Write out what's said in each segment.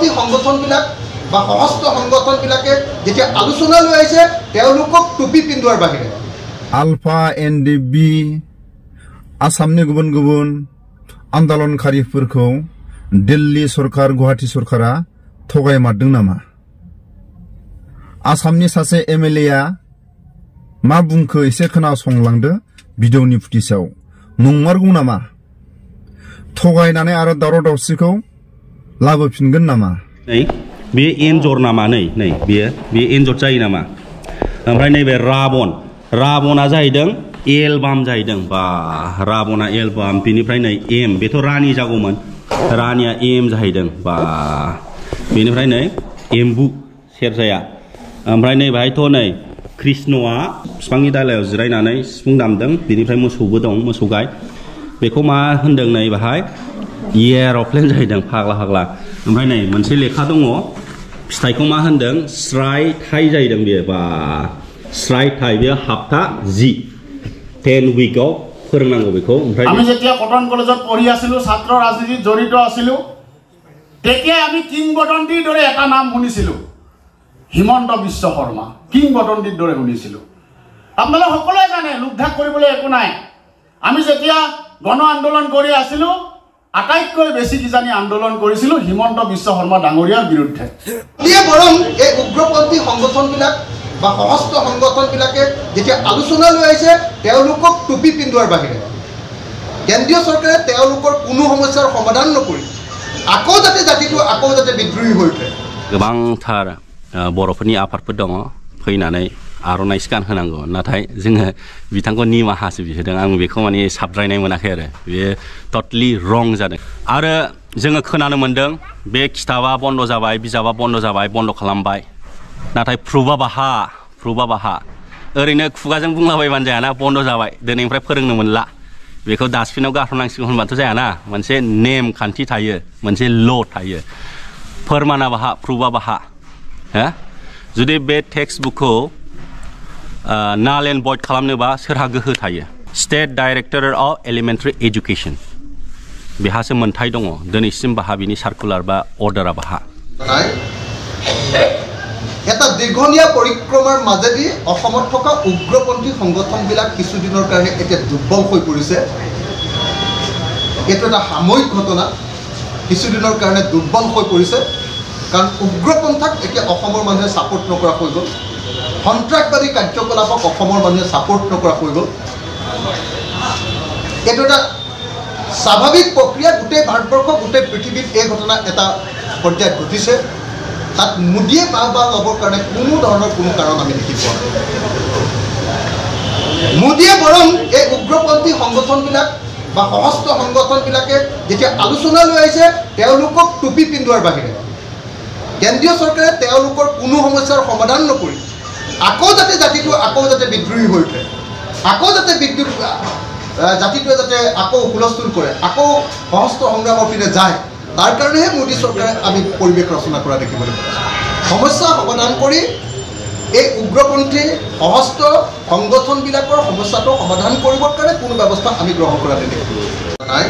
উগ্ৰপন্থী সংগঠনবিলাক বা সশস্ত্ৰ সংগঠনবিলাকে যেতিয়া আলোচনালৈ আহিছে তেওঁলোকক টুপি পিন্ধোৱাৰ বাহিৰে ULFA NDB आसामनि गुबुन गुबुन आन्दोलनकारिफोरखौ दिल्ली सरकार गुवाहाटी सरकारा थगायमारदों नामा आसामनि सासे एमएलएआ मा बुंखो एसे खोनासंलांदो भिडिअनि फुटेजआव नंमारगौ नामा थगायनानै आरो दावराव दावसिखौ लाबोफिनगोन नामा नै बे एन्जर नामा नै बे एन्जर जायो नामा ओमफ्राय नैबे राबना जाहैदों एलबाम जाहैदों बा राबना एलबाम बेनिफ्राय नै एम बेथ' रानि जागौमोन रानिया एम जाहैदों बा बेनिफ्राय नै एम्बु सेरजाया ओमफ्राय नै बाहायथ' नै कृष्णआ बिफांनि दालायाव जिरायनानै सिफुं दामदों बेनिफ्राय मोसौबो दं मोसौ गाय बेखौ मा होनदों नै बाहाय एर'प्लेन जाहैदों फाग्ला ओमफ्राय नै मोनसे लेखा दङ फिथाइखौ मा होनदों स्राय थाइ जाहैदों बेयो बा स्राय थाइ बेयो हाप्ता 10 उइकआव फोरोंनांगौ बेखौ ओमफ्राय আমি যেতিয়া কটন কলেজত পঢ়ি আছিলো ছাত্ৰ ৰাজনীতিত জড়িত আছিলো তেতিয়া আমি কিংবদন্তিৰ দৰে এটা নাম শুনিছিলো হিমন্ত বিশ্ব শৰ্মা কিংবদন্তিৰ দৰে শুনিছিলো আপোনালোক সকলোৱে জানে লুকধাক কৰিবলৈ একো নাই আমি যেতিয়া গণ আন্দোলন কৰি আছিলো আটাইতকৈ বেছি কিজানি আন্দোলন কৰিছিলো হিমন্ত বিশ্ব শৰ্মা ডাঙৰীয়াৰ বিৰুদ্ধে দিয়ে বৰং এই উগ্ৰপন্থী সংগঠনবিলাক বা সশস্ত্ৰ সংগঠনবিলাকে যেতিয়া আলোচনালৈ আহিছে তেওঁলোকক টুপি পিন্ধোৱাৰ বাহিৰে কেন্দ্ৰীয় চৰকাৰে তেওঁলোকৰ কোনো সমস্যাৰ সমাধান নকৰি আকৌ যাতে বিদ্ৰোহী হৈ উঠে गोबांथार बर'फोरनि आफादफोर दङ फैनानै आर'नाइ गान होनांगौ नाथाय जोङो बिथांखौ निमाहासो बिहोदों आं बेखौ माने साबद्रायनाय मोनाखै आरो बे टटली रं जादों आरो जोङो खोनानो मोन्दों बे खिताबा बन्द जाबाय बिजाबा बन्द जाबाय बन्द खालामबाय नाथाय प्रुफा बाहा ओरैनो खुगाजों बुंलाबायबानो जायाना बन्द जाबाय दिनैनिफ्राय फोरोंनो मोनला बेखौ डास्टबिनाव गारहरनांसिगौ होनबाथ' जायाना मोनसे नेम खान्थि थायो मोनसे ल थायो फोरमाना बाहा प्रुफा बाहा हो जुदि बे टेक्स्ट बुकखौ नाल एन्ड भइड खालामनोबा सोरहा गोहो थायो state director of elementary education बेहासो मोनथाय दङ दिनैसिम बाहा बिनि सार्कुलार बा अर्डारा बाहा এটা দীৰ্ঘনীয়া পৰিক্ৰমাৰ মাজেদি অসমত থকা উগ্ৰপন্থী সংগঠনবিলাক কিছুদিনৰ কাৰণে এতিয়া দুৰ্বল হৈ পৰিছে এইটো এটা সাময়িক ঘটনা কিছুদিনৰ কাৰণে দুৰ্বল হৈ পৰিছে কাৰণ উগ্ৰপন্থাক এতিয়া অসমৰ মানুহে সাপোৰ্ট নকৰা হৈ গ'ল সন্ত্ৰাসবাদী কাৰ্যকলাপক অসমৰ মানুহে সাপোৰ্ট নকৰা হৈ গ'ল এইটো এটা স্বাভাৱিক প্ৰক্ৰিয়া গোটেই ভাৰতবৰ্ষ গোটেই পৃথিৱীত এই ঘটনা এটা পৰ্যায়ত ঘটিছে তাত মুদিয়ে বাবা লবৰ কাৰণে কোনো ধৰণৰ কোনো কাৰণ আমি দেখি পোৱা নাই মুদিয়ে বৰং এই উগ্ৰপন্থী সংগঠনবিলাক বা সশস্ত্ৰ সংগঠনবিলাকে যেতিয়া আলোচনালৈ আহিছে তেওঁলোকক টুপি পিন্ধোৱাৰ বাহিৰে কেন্দ্ৰীয় চৰকাৰে তেওঁলোকৰ কোনো সমস্যাৰ সমাধান নকৰি আকৌ যাতে বিদ্ৰোহী হৈ উঠে আকৌ যাতে জাতিটোৱে যাতে আকৌ হুলস্থুল কৰে আকৌ সশস্ত্ৰ সংগ্ৰামৰ পিনে যায় তাৰ কাৰণেহে মোদী চৰকাৰে আমি পৰিৱেশ ৰচনা কৰা দেখিবলৈ পাইছোঁ সমস্যা সমাধান কৰি এই উগ্ৰপন্থী সশস্ত্ৰ সংগঠনবিলাকৰ সমস্যাটো সমাধান কৰিবৰ কাৰণে কোনো ব্যৱস্থা আমি গ্ৰহণ কৰা দেখিবলৈ নাই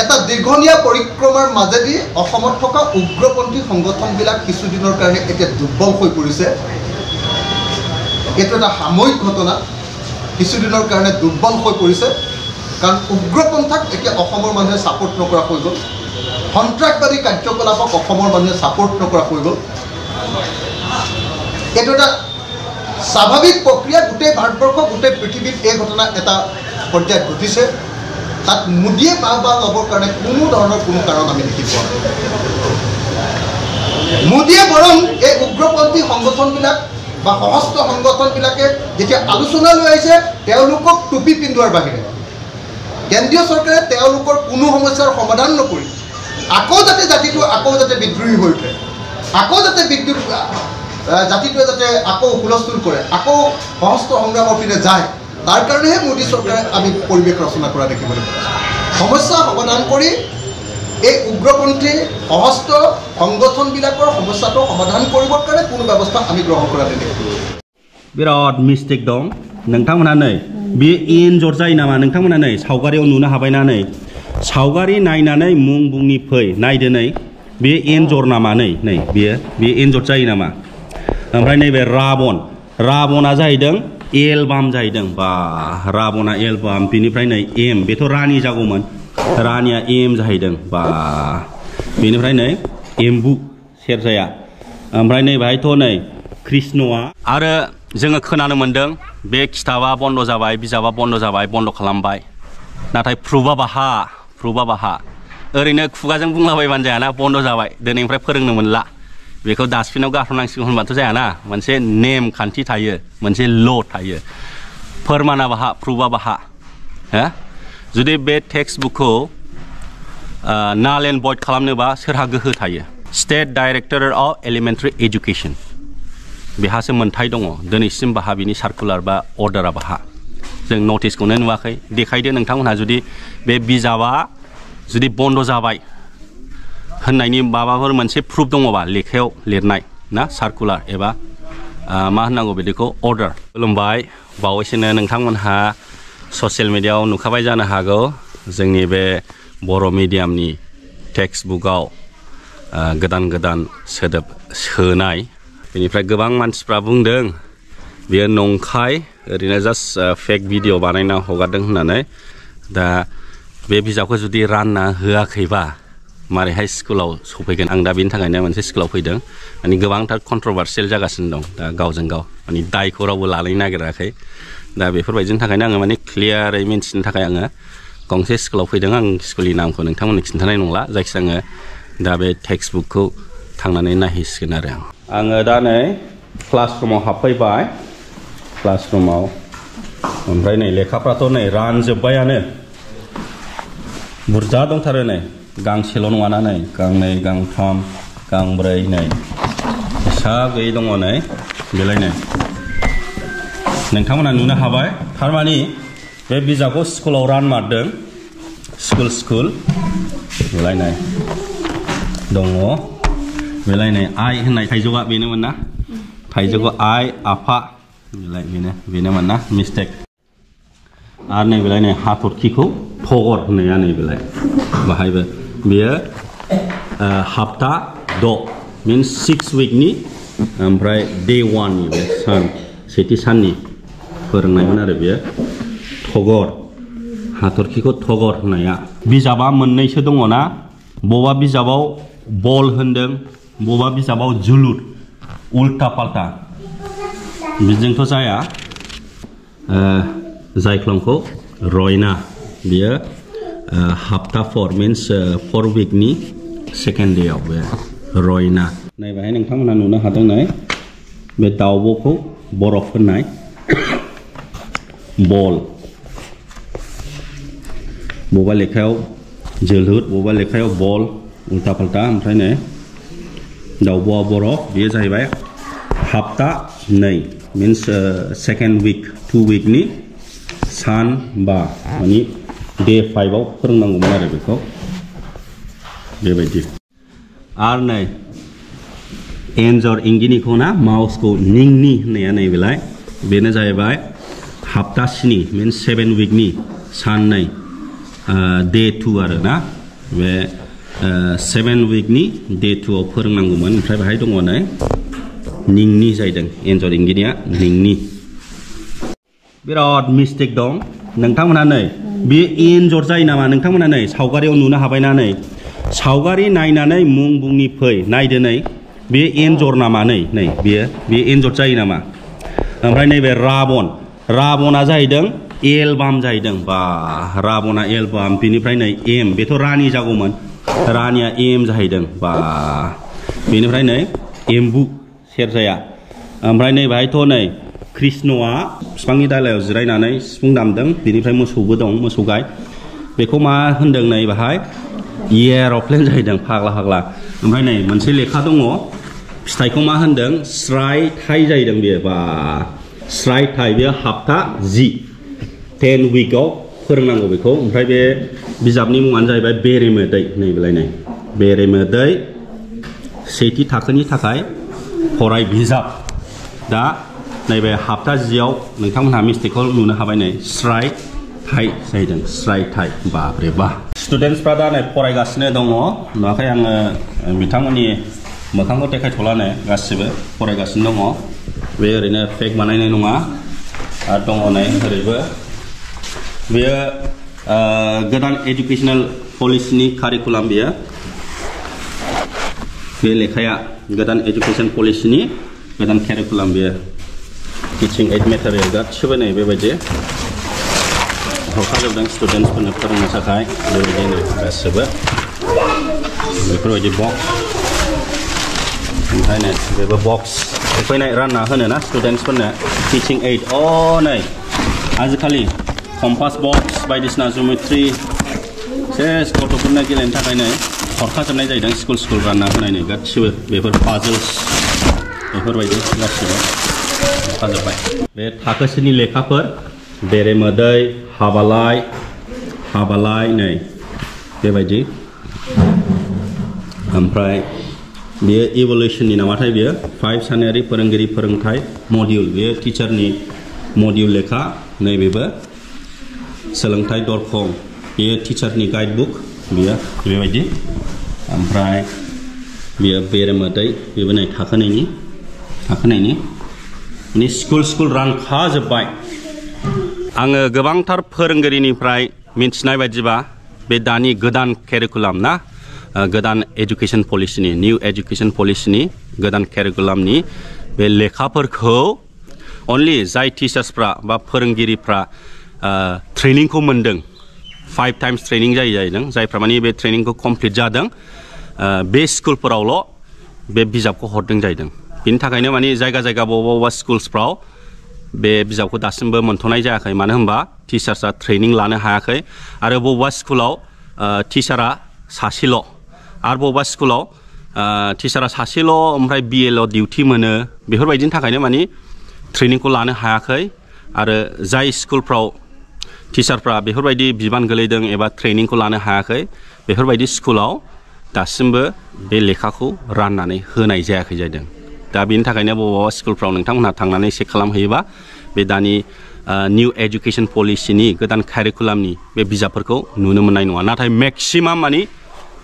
এটা দীৰ্ঘনীয়া পৰিক্ৰমাৰ মাজেদি অসমত থকা উগ্ৰপন্থী সংগঠনবিলাক কিছুদিনৰ কাৰণে এতিয়া দুৰ্বল হৈ পৰিছে এইটো এটা সাময়িক ঘটনা কিছুদিনৰ কাৰণে দুৰ্বল হৈ পৰিছে কাৰণ উগ্ৰপন্থাক এতিয়া অসমৰ মানুহে সাপোৰ্ট নকৰা হৈ গ'ল সন্ত্ৰাসবাদী কাৰ্যকলাপক অসমৰ মানুহে সাপোৰ্ট নকৰা হৈ গ'ল এইটো এটা স্বাভাৱিক প্ৰক্ৰিয়া গোটেই ভাৰতবৰ্ষ গোটেই পৃথিৱীত এই ঘটনা এটা পৰ্যায়ত ঘটিছে তাত মুদিয়ে বাবা লবৰ কাৰণে কোনো ধৰণৰ কোনো কাৰণ আমি দেখি পোৱা নাই মুদিয়ে বৰং এই উগ্ৰপন্থী সংগঠনবিলাক বা সশস্ত্ৰ সংগঠনবিলাকে যেতিয়া আলোচনালৈ আহিছে তেওঁলোকক টুপি পিন্ধোৱাৰ বাহিৰে কেন্দ্ৰীয় চৰকাৰে তেওঁলোকৰ কোনো সমস্যাৰ সমাধান নকৰি আকৌ যাতে বিদ্ৰোহী হৈ উঠে আকৌ যাতে জাতিটোৱে যাতে আকৌ হুলস্থুল কৰে আকৌ সশস্ত্ৰ সংগ্ৰামৰ পিনে যায় তাৰ কাৰণেহে মোদী চৰকাৰে আমি পৰিৱেশ ৰচনা কৰা দেখিবলৈ পাইছোঁ সমস্যা সমাধান কৰি এই উগ্ৰপন্থী সশস্ত্ৰ সংগঠনবিলাকৰ সমস্যাটো সমাধান কৰিবৰ কাৰণে কোনো ব্যৱস্থা আমি গ্ৰহণ কৰা দেখিবলৈ बिराद मिस्टेक दं नोंथांमोना नै बे एन्जर जायो नामा नोंथांमोना नै सावगारियाव नुनो हाबायना नै सावगारि नायनानै मुं बुंनि फै नायदो नै बे एन्जर नामा नै बे एन्जर जायो नामा ओमफ्राय नैबे राबना जाहैदों एलबाम जाहैदों बा राबना एलबाम बेनिफ्राय नै एम बेथ' रानि जागौमोन रानिया एम जाहैदों बा बेनिफ्राय नै एम्बु सेरजाया ओमफ्राय नै बाहायथ' नै कृष्णआ आरो जोङो खोनानो मोन्दों बे खिताबा बन्द जाबाय बिजाबा बन्द जाबाय बन्द खालामबाय नाथाय प्रुफा बाहा ओरैनो खुगाजों बुंलाबायबानो जायाना बन्द जाबाय दिनैनिफ्राय फोरोंनो मोनला बेखौ डास्टबिनाव गारहरनांसिगौ होनबाथ' जायाना मोनसे नेम खान्थि थायो मोनसे ल थायो फोरमाना बाहा प्रुफा बाहा हो जुदि बे टेक्स्ट बुकखौ नाल एन्ड भइड खालामनोबा सोरहा गोहो थायो state director of elementary education बेहासो मोन्थाय दङ दिनैसिम बाहा बिनि सार्कुलार बा अर्डारा बाहा जों नटिसखौनो नुवाखै देखायदो नोंथांमोनहा जुदि बे बिजाबा जुदि बन्द जाबाय होननायनि माबाफोर मोनसे प्रुफ दङबा लेखायाव लिरनाय ना सार्कुलार एबा मा होननांगौ बिदिखौ अर्डार खुलुमबाय बावैसोनो नोंथांमोनहा ससियेल मिडियायाव नुखाबाय जानो हागौ जोंनि बे बर' मिडियामनि टेक्स्ट बुकआव गोदान सोदोब सोनाय बेनिफ्राय गोबां मानसिफ्रा बुंदों बेयो नंखाय ओरैनो जास्ट फेक भिडिअ बानायना हगारदों होननानै दा बे बिजाबखौ जुदि रानना होआखैबा मारैहाय स्कुलाव सफैगोन आं दा बेनि थाखायनो मोनसे स्कुलाव फैदों माने गोबांथार कन्ट्रभार्सियेल जागासिनो दं दा गावजों गाव माने दायखौ रावबो लानो नागिराखै दा बेफोरबायदिनि थाखायनो आङो माने क्लियारै मिन्थिनो थाखाय आङो गंसे स्कुलाव फैदों आं स्कुलनि नामखौ नोंथांमोननो खिन्थानाय नंला जायखिजाया आङो दा बे टेक्स्ट बुकखौ थांनानै नायहैसिगोन आरो आङो दा नै क्लासरुमाव हाबफैबाय क्लासरुमाव ओमफ्राय नै लेखाफ्राथ' नै रानजोब्बायानो बुरजा दंथारो नै गांसेल' नङाना नै गांनै गांथाम गांब्रै नै हिसाब गैयै दङ नै बेलाय नै नोंथांमोना नुनो हाबाय थारमानि बे बिजाबखौ स्कुलाव रानमारदों स्कुल बेलाय नै दङ बेलाय नै आइ होननाय थाइजौआ बेनोमोन ना थाइजौखौ आइ आफा बेलाय बेनोमोन ना मिस्टेक आरो नै बेलाय नै हाथरखिखौ थगर होननाया नै बेलाय बाहायबो बेयो हाप्ता 6 मिन्स 6 उइकनि ओमफ्राय डे 1 नि बे सेथि साननि फोरोंनायमोन आरो बेयो थगर हाथरखिखौ थगर होननाया बिजाबा मोननैसो दङ ना बबेबा बिजाबाव बल होनदों बबेबा बिजाबाव जोलुर उल्टा पाल्टा बिजोंथ' जाया जायख्लंखौ रयना बियो हाप्ता 4 मिन्स 4 उइकनि सेकेन्ड डेआव बे रयना नै बेहाय नोंथांमोनहा नुनो हादों नै बे दाउब'खौ बरफ होननाय बल बबेबा लेखायाव जोलुर बबेबा लेखायाव बल उल्टा पाल्टा ओमफ्राय नै दाउब'आ बरफ बेयो जाहैबाय हाप्ता 2 मिन्स सेकेन्ड उइक 2 उइकनि सान बा मानि डे 5 आव फोरोंनांगौमोन आरो बेखौ बेबायदि आरो नै एन्जर इंगिनिखौ ना माउसखौ निंनि होननाया नै बेलाय बेनो जाहैबाय हाप्ता 7 मिन्स 7 उइकनि सान नै डे 2 आरो ना बे 7 उइकनि डे 2 आव फोरोंनांगौमोन ओमफ्राय बेहाय दङ नै निंनि जाहैदों एन्जर इंगिनिया निंनि बिराद मिस्टेक दं नोंथांमोनहा नै बे एन्जर जायो नामा नोंथांमोनहा नै सावगारियाव नुनो हाबायना नै सावगारि नायनानै मुं बुंनि फै नायदो नै बे एन्जर नामा नै बे एन्जर जायो नामा ओमफ्राय नैबे राबना जाहैदों एलबाम जाहैदों बा राबना एलबाम बेनिफ्राय नै एम बेथ' रानि जागौमोन रानिया एम जाहैदों बा बेनिफ्राय नै एम्बु सेरजाया ओमफ्राय नै बाहायथ' नै कृष्णआ बिफांनि दालायाव जिरायनानै सिफुं दामदों बेनिफ्राय मोसौबो दं मोसौ गाय बेखौ मा होनदों नै बाहाय एर'प्लेन जाहैदों फाग्ला ओमफ्राय नै मोनसे लेखा दङ फिथाइखौ मा होनदों स्राय थाइ जाहैदों बेयो बा स्राय थाइ बेयो हाप्ता 10 उइकआव फोरोंनांगौ बेखौ ओमफ्राय बे बिजाबनि मुङानो जाहैबाय बेरेमोदै नै बेलाय नै बेरेमोदै सेथि थाखोनि थाखाय फराय बिजाब दा नैबे हाप्ता 10आव नोंथांमोनहा मिस्टेकखौ नुनो हाबाय नै स्राय थाइ जाहैदों स्राय थाइ बाब्रे बा स्टुडेन्टसफ्रा दा नै फरायगासिनो दङ नुवाखै आङो बिथांमोननि मोखांखौ देखायथ'लानो गासिबो फरायगासिनो दङ बे ओरैनो फेक बानायनाय नङा आरो दङ नै ओरैबो बेयो गोदान एजुकेशनेल पलिसिनि कारिकुलाम बेयो बे लेखाया गोदान एजुकेशन पलिसिनि गोदान कारिकुलाम बेयो टिचिं एड मेटेरियल गासिबो नै बेबायदि हरखाजोबदों स्टुडेन्टसफोरनो फोरोंनो थाखाय बेबायदिनो गासिबो बेफोरबायदि बक्स ओमफ्राय नै बेबो बक्स फैनाय रानना होनो ना स्टुडेन्टसफोरनो टिचिं एड नै आजिखालि कम्पास बक्स बायदिसिना जिअमेट्रि सेस गथ'फोरनो गेलेनो थाखाय नै हरखाजोबनाय जाहैदों स्कुल रानना होनाय नै गासिबो बेफोर पाजल्स बेफोरबायदि गासिबो हरखाजोब्बाय बे थाखोसेनि लेखाफोर बेरेमोदै हाबालाय नै बेबायदि ओमफ्राय बेयो इभल्युशननि नामाथाय बेयो 5 सानारि फोरोंगिरि फोरोंथाय मडिउल बेयो टिचारनि मडिउल लेखा नैबेबो सोलोंथाय दरखं बेयो टिचारनि गाइडबुक बेयो बेबायदि ओमफ्राय बेयो बेरेमोदै बेबो नै थाखोनैनि माने स्कुल रानखाजोब्बाय आङो गोबांथार फोरोंगिरिनिफ्राय मिन्थिनाय बायदिबा बे दानि गोदान कारिकुलाम ना गोदान एजुकेशन पलिसिनि निउ एजुकेशन पलिसिनि गोदान कारिकुलामनि बे लेखाफोरखौ अनलि जाय टिचार्सफ्रा बा फोरोंगिरिफ्रा ट्रेनिंखौ मोनदों 5 टाइम्स ट्रेनिं जाहैदों जायफ्रा माने बे ट्रेनिंखौ कमप्लिट जादों बे स्कुलफोरावल' बे बिजाबखौ हरदों जाहैदों बिनि थाखायनो माने जायगा बबेबा स्कुल्सफ्राव बे बिजाबखौ दासिमबो मोनथ'नाय जायाखै मानो होनबा टिचार्सआ ट्रेनिं लानो हायाखै आरो बबेबा स्कुलाव टिचारा सासेल' आरो बबेबा स्कुलाव टिचारा सासेल' ओमफ्राय बिएल' डिउटि मोनो बेफोरबायदिनि थाखायनो माने ट्रेनिंखौ लानो हायाखै आरो जाय स्कुलफ्राव टिचारफ्रा बेफोरबायदि बिबान गोलैदों एबा ट्रेनिंखौ लानो हायाखै बेफोरबायदि स्कुलाव दासिमबो बे लेखाखौ राननानै होनाय जायाखै जादों दा बेनि थाखायनो बबेबा स्कुलफ्राव नोंथांमोनहा थांनानै चेक खालामहैयोबा बे दानि निउ एजुकेशन पलिसिनि गोदान कारिकुलामनि बे बिजाबफोरखौ नुनो मोननाय नङा नाथाय मेक्सिमाम माने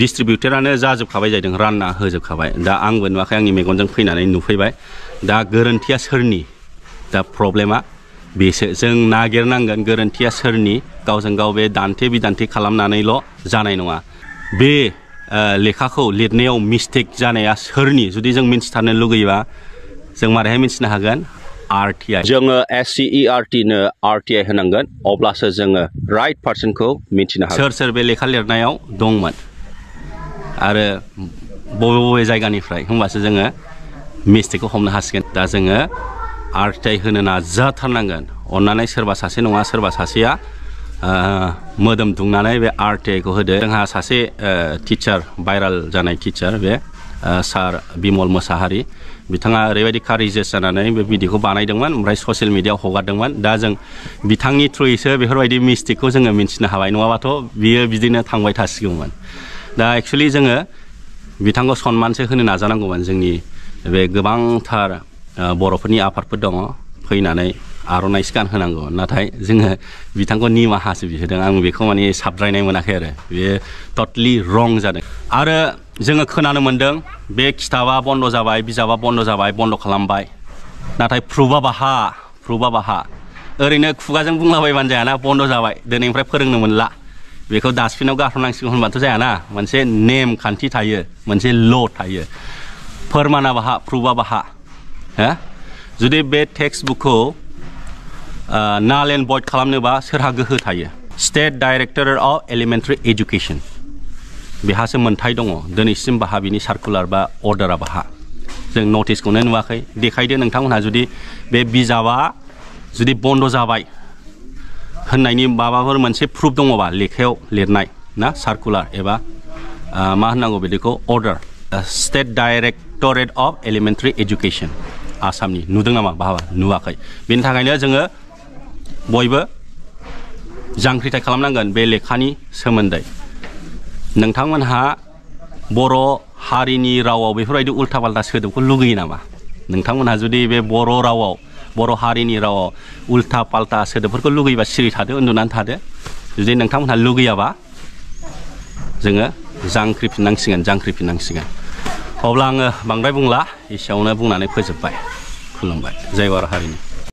डिस्ट्रिबिउटरानो जाजोबखाबाय जादों रानना होजोबखाबाय दा आंबो नुवाखै आंनि मेगनजों फैनानै नुफैबाय दा गोरोन्थिया सोरनि दा प्रब्लेमा बेसो जों नागिरनांगोन गोरोन्थिया सोरनि गावजों गाव बे दान्थे बिदान्थे खालामनानैल' जानाय नङा बे लेखाखौ लिरनायाव मिस्टेक जानाया सोरनि जुदि जों मिन्थिथारनो लुगैयोबा जों मारैहाय मिन्थिनो हागोन RTI जोङो SCERT नो RTI होनांगोन अब्लासो जोङो राइट पार्सनखौ मिथिनो हागोन सोर बे लेखा लिरनायाव दंमोन आरो बबे जायगानिफ्राय होमबासो जोङो मिस्टेकखौ हमनो हासिगोन दा जोङो RTI होनो नाजाथारनांगोन अन्नानै सोरबा सासे नङा सोरबा सासेया मोदोम दुंनानै बे RTIखौ होदो जोंहा सासे टिचार भाइराल जानाय टिचार बे सार बिमल मोसाहारि बिथाङा ओरैबायदि कारेजियास जानानै बे भिडिअखौ बानायदोंमोन ओमफ्राय ससियेल मिडियायाव हगारदोंमोन दा जों बिथांनि थ्रुयैसो बेफोरबायदि मिस्टेकखौ जोङो मिन्थिनो हाबाय नङाबाथ' बियो बिदिनो थांबाय थासिगौमोन दा एक्चुअलि जोङो बिथांखौ सनमानसो होनो नाजानांगौमोन जोंनि बे गोबांथार बर'फोरनि आफादफोर दङ फैनानै आर'नाइ स्कान होनांगौ नाथाय जोङो बिथांखौ निमाहासो बिहोदों आं बेखौ माने साबद्रायनाय मोनाखै आरो बेयो टटलि रं जादों आरो जोङो खोनानो मोन्दों बे खिताबा बन्द जाबाय बिजाबा बन्द जाबाय बन्द खालामबाय नाथाय प्रुफा बाहा ओरैनो खुगाजों बुंलाबायबानो जायाना बन्द जाबाय दिनैनिफ्राय फोरोंनो मोनला बेखौ डास्टबिनाव गारहरनांसिगौ होनबाथ' जायाना मोनसे नेम खान्थि थायो मोनसे ल' थायो फोरमाना बाहा प्रुफा बाहा हो जुदि बे टेक्स्ट बुकखौ नाल एन्ड भइड खालामनोबा सोरहा गोहो थायो state director of elementary education बेहासो मोन्थाय दङ दिनैसिम बाहा बिनि सार्कुलार बा अर्डारा बाहा जों नटिसखौनो नुवाखै देखायदो नोंथांमोनहा जुदि बे बिजाबा जुदि बन्द जाबाय होननायनि माबाफोर मोनसे प्रुफ दङबा लेखायाव लिरनाय ना सार्कुलार एबा मा होननांगौ बिदिखौ order state directorate of elementary education आसामनि नुदों नामा बाहा नुवाखै बेनि थाखायनो जोङो बयबो जांख्रिथाय खालामनांगोन बे लेखानि सोमोन्दै नोंथांमोनहा बर' हारिनि रावाव बेफोरबायदि उल्था पाल्टा सोदोबखौ लुगैयो नामा नोंथांमोनहा जुदि बे बर' रावाव बर' हारिनि रावाव उल्था पाल्टा सोदोबफोरखौ लुगैयोबा सिरि थादो उन्दुनानै थादो जुदि नोंथांमोनहा लुगैयाबा जोङो जांख्रिफिननांसिगोन अब्ला आङो बांद्राय बुंला एसेयावनो बुंनानै फोजोबबाय खुलुमबाय जय बर' हारिनि